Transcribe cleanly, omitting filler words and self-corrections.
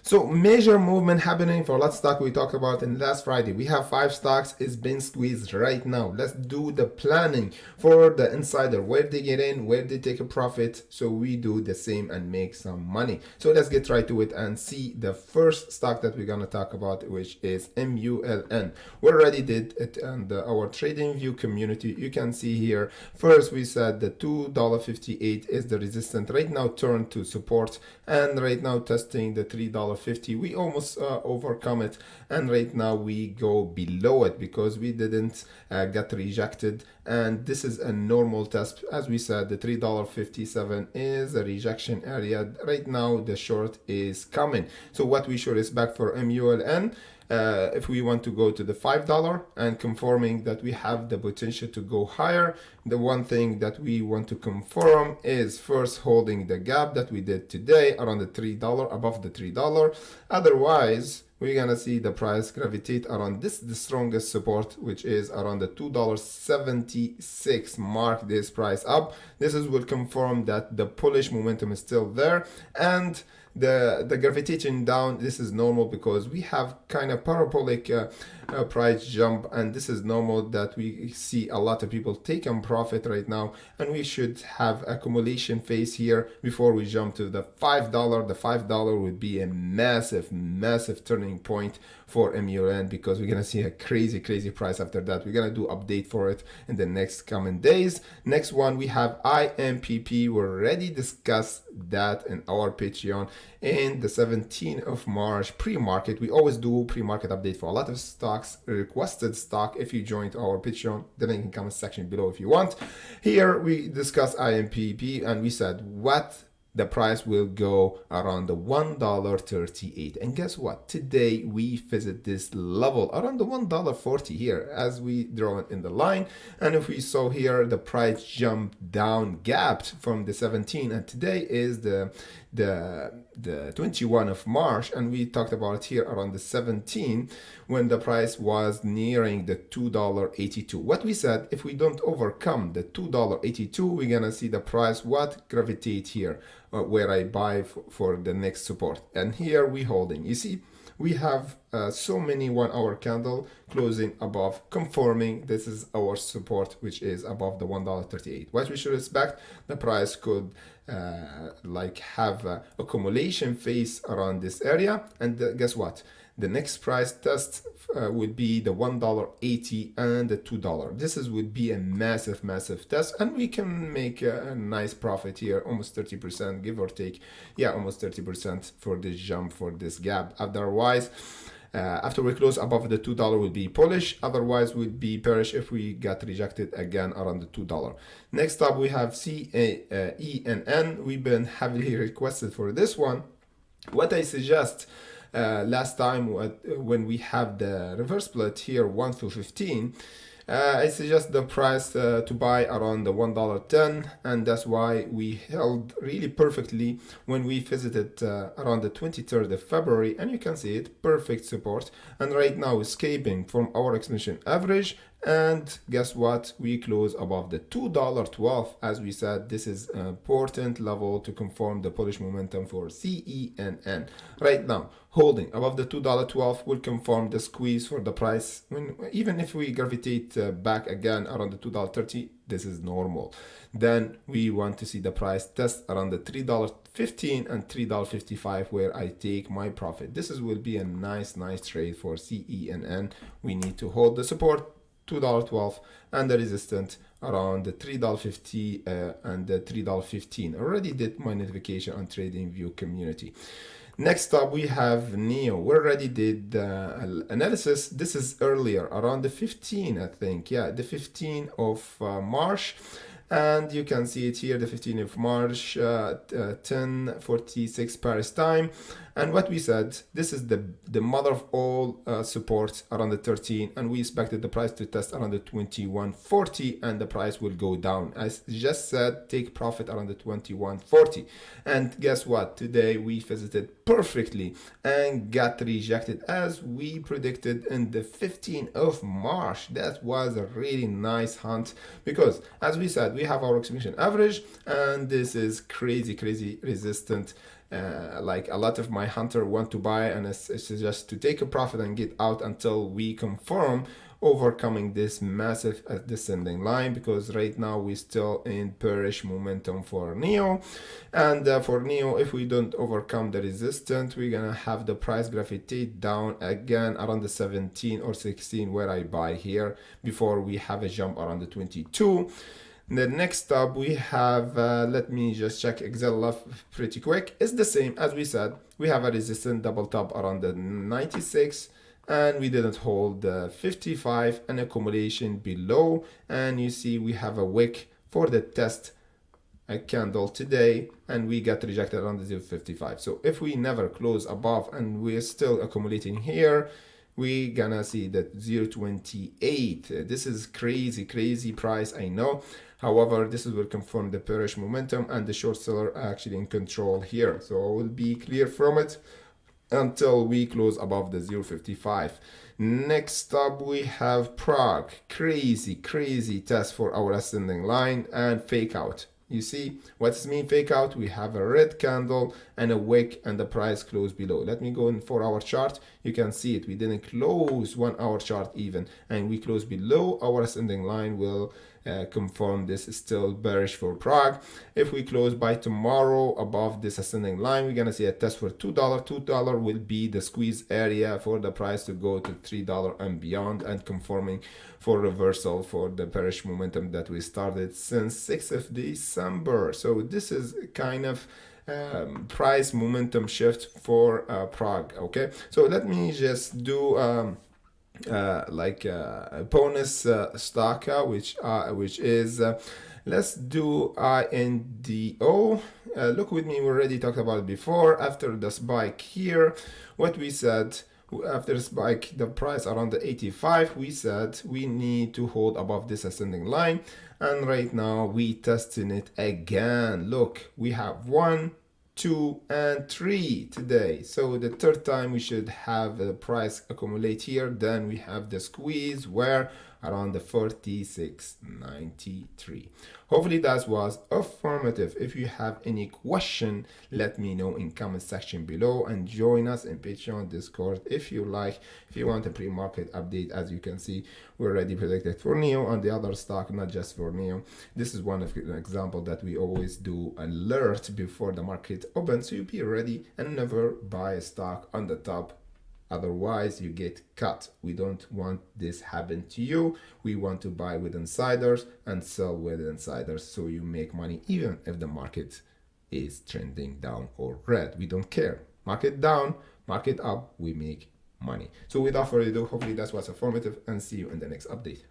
So major movement happening for last stock we talked about in last Friday. We have 5 stocks is being squeezed right now. Let's do the planning for the insider. Where they get in, where they take a profit. So we do the same and make some money. So let's get right to it and see the first stock that we're gonna talk about, which is MULN. We already did it on our TradingView community. You can see here. First we said the $2.58 is the resistance. Right now turned to support, and right now testing the $3.50. We almost overcome it, and right now we go below it because we didn't get rejected, and this is a normal test. As we said, the $3.57 is a rejection area. Right now the short is coming. So what we should expect for MULN, if we want to go to the $5 and confirming that we have the potential to go higher, the one thing that we want to confirm is first holding the gap that we did today around the $3, above the $3. Otherwise, we're gonna see the price gravitate around this, the strongest support, which is around the $2.76. Mark this price up. This will confirm that the bullish momentum is still there, and the gravitation down, this is normal because we have kind of parabolic price jump, and this is normal that we see a lot of people taking profit right now, and we should have accumulation phase here before we jump to the $5. The $5 would be a massive turning point for MULN because we're gonna see a crazy price after that. We're gonna do update for it in the next coming days. Next one, we have IMPP. We already discussed that in our Patreon in the 17th of March pre-market. We always do pre-market update for a lot of stocks, requested stock. If you joined our Patreon, the link in the comment section below if you want. Here we discussed IMPP, and we said what the price will go around the $1.38. And guess what? Today we visit this level around the $1.40 here as we draw it in the line. And if we saw here, the price jumped down, gapped from the 17, and today is the 21 of March, and we talked about it here around the 17 when the price was nearing the $2.82. What we said, if we don't overcome the $2.82, we're gonna see the price what gravitate here where I buy for the next support, and here we holding. You see, we have so many 1 hour candle closing above, confirming this is our support, which is above the $1.38. What we should expect, the price could like have accumulation phase around this area, and guess what? The next price test would be the $1.80 and the $2. This would be a massive test, and we can make a nice profit here, almost 30%, give or take. Yeah, almost 30% for this jump, for this gap. Otherwise, after we close above the $2 would be bullish, otherwise would be bearish if we got rejected again around the $2. Next up we have CEAN. We've been heavily requested for this one. What I suggest last time when we have the reverse split here 1 through 15, I suggest the price to buy around the $1.10, and that's why we held really perfectly when we visited around the 23rd of February, and you can see it, perfect support, and right now escaping from our exponential average. And guess what? We close above the $2.12. As we said, this is an important level to confirm the bullish momentum for CEAN. Right now, holding above the $2.12 will confirm the squeeze for the price. Even if we gravitate back again around the $2.30, this is normal. Then we want to see the price test around the $3.15 and $3.55 where I take my profit. This will be a nice trade for CEAN. We need to hold the support $2.12 and the resistance around the $3.50 and the $3.15. Already did my notification on TradingView community. Next up we have NEO. We already did the analysis. This is earlier around the 15, I think. Yeah, the 15th of March. And you can see it here, the 15th of March, 10:46 Paris time. And what we said, this is the mother of all supports around the 13, and we expected the price to test around the 21.40, and the price will go down. As just said, take profit around the 21.40. And guess what? Today we visited perfectly and got rejected as we predicted in the 15th of March. That was a really nice hunt because, as we said, we have our exponential average, and this is crazy resistant like a lot of my hunter want to buy, and it's just to take a profit and get out until we confirm overcoming this massive descending line, because right now we still in bearish momentum for NEO. And for NEO, if we don't overcome the resistance, we're gonna have the price gravitate down again around the 17 or 16 where I buy here, before we have a jump around the 22. The next up we have, let me just check EXEL left pretty quick. It's the same as we said. We have a resistance double top around the 96, and we didn't hold the 55, an accumulation below, and you see we have a wick for the test, a candle today, and we got rejected on the 0.55. So if we never close above and we're still accumulating here, we gonna see that 0.28. This is crazy price, I know. However, this will confirm the bearish momentum, and the short seller are actually in control here. So I will be clear from it until we close above the 0.55. Next up we have PRAGUE. Crazy test for our ascending line and fake out. You see what does mean fake out? We have a red candle and a wick, and the price closed below. Let me go in 4-hour chart. You can see it. We didn't close 1-hour chart even, and we closed below our ascending line. Will confirm this is still bearish for PRAGUE. If we close by tomorrow above this ascending line, we're gonna see a test for $2. $2 will be the squeeze area for the price to go to $3 and beyond, and confirming for reversal for the bearish momentum that we started since 6th of December. So this is kind of price momentum shift for PRAGUE. Okay, so let me just do like a bonus stock, which is let's do INDO. Look with me, we already talked about it before. After the spike here, what we said, after the spike the price around the 85, we said we need to hold above this ascending line, and right now we testing it again. Look, we have 1, 2, and 3 today. So the third time we should have the price accumulate here. Then we have the squeeze where around the 46.93. Hopefully that was informative. If you have any question, let me know in comment section below, and join us in Patreon, Discord if you like. If you want a pre-market update, as you can see, we already predicted for NEO and the other stock, not just for NEO. This is one of an example that we always do alert before the market opens, so you be ready and never buy a stock on the top. Otherwise you get cut. We don't want this happen to you. We want to buy with insiders and sell with insiders, so you make money even if the market is trending down or red. We don't care. Market down, market up, we make money. So without further ado, hopefully that was informative, and see you in the next update.